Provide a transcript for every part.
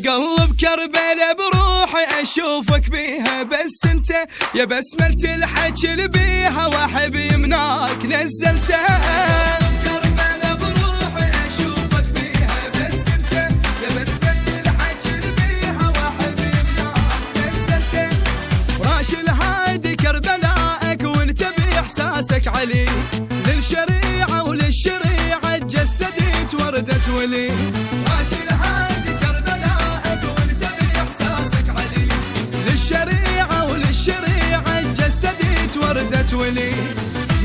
قلب كربلاء بروحي اشوفك بيها، بس انت يا بسملة الحكي اللي بيها واحب يمناك نزلتها. كربلاء بروحي اشوفك بيها، بس انت يا بسملة الحكي اللي بيها واحب يمناك نزلتها. راش الهادي كربلاءك وانت باحساسك علي، للشريعة وللشريعة تجسدت وردة ولي. راش الهادي للشريعة وللشريعة تجسدت وردة ولي.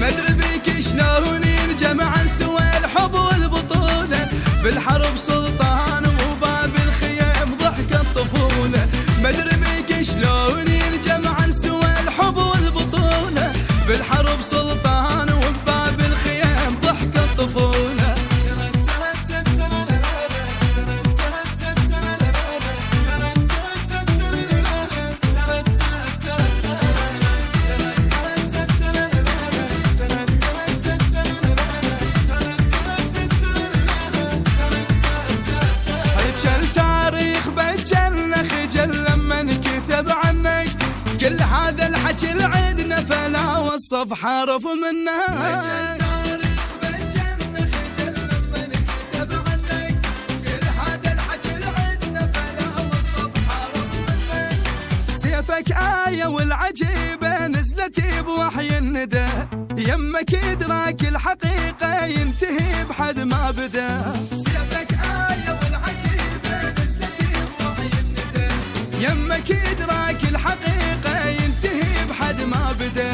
مدري بيك شلون ينجمع سوى الحب والبطولة، بالحرب سلطان وباب الخيام ضحك الطفولة. مدري بيك شلون ينجمع سوى الحب والبطولة، بالحرب سلطان وباب الخيام ضحك الطفولة. كل هذا الحكي اللي عندنا فلا وصف حرف منها. تاريخ بالجنة خجل لما نكتب عنك، كل هذا الحكي اللي عندنا فلا وصف حرف منك. سيفك آية والعجيبة نزلت بوحي الندى، يمك إدراك الحقيقة ينتهي بحد ما بدا. سيفك آية والعجيبة نزلت بوحي الندى، يمك إدراك الحقيقة ينتهي بحد ما بدا.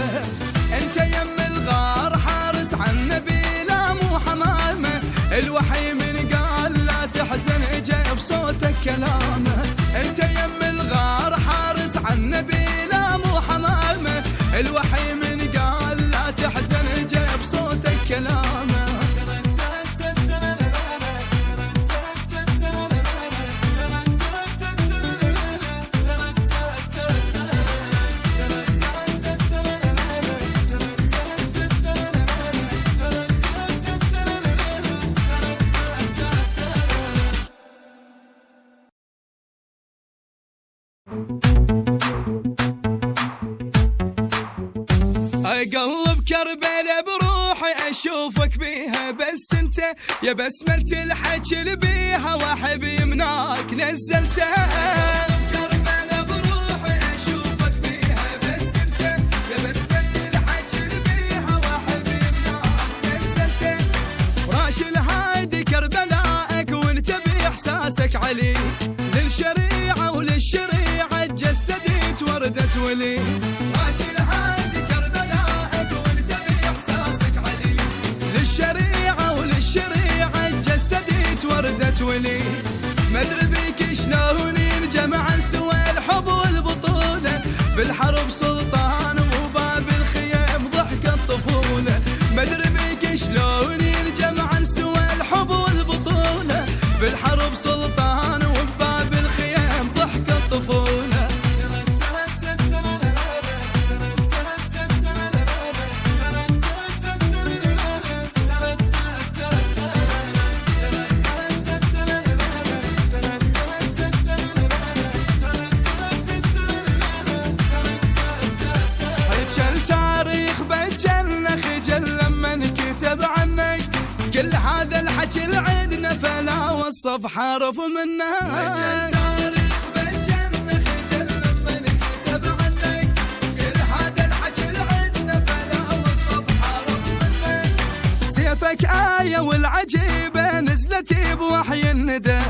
انت يم الغار حارس عن نبيله مو حمامه، الوحي من قال لا تحزن اجا بصوتك كلامه. انت يم الغار حارس عن نبيله مو حمامه، الوحي من قال لا تحزن اجا بصوتك كلامه. قلب كربلاء بروحي اشوفك بيها، بس انت يا بسملة الحكي اللي بيها واحب يمناك نزلتها. كربلاء بروحي اشوفك بيها، بس انت يا بسملة الحكي اللي بيها واحب يمناك نزلتها. راش الهادي كربلاءك وانت باحساسك علي، للشريعة وللشريعة تجسدت وردة ولي. راش الهادي للشريعة وللشريعة تجسدت وردة ولي. مدري بيك شلون ينجمع سوى الحب والبطولة، بالحرب سلطان وباب الخيام ضحك الطفولة. مدري بيك شلون ينجمع سوى الحب والبطولة، بالحرب سلطان وباب الخيام ضحك الطفولة. كل هذا الحكي اللي عندنا فلا وصف حرف منها. تاريخ بالجنة خجل لما نكتب عنك، كل هذا الحكي اللي عندنا فلا وصف حرف منك. سيفك آية والعجيبة نزلت بوحي الندى،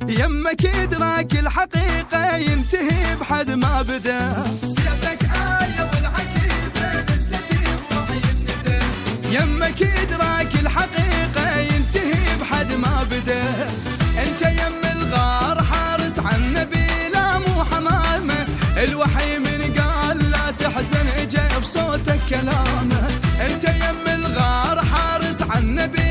يمك إدراك الحقيقة ينتهي بحد ما بدا. سيفك آية والعجيبة نزلت بوحي الندى، يمك إدراك الحقيقة ينتهي بحد ما بدا. انت يم الغار حارس عن نبيله مو حمامه، الوحي من قال لا تحزن اجا بصوتك كلامه. انت يم الغار حارس عن نبيله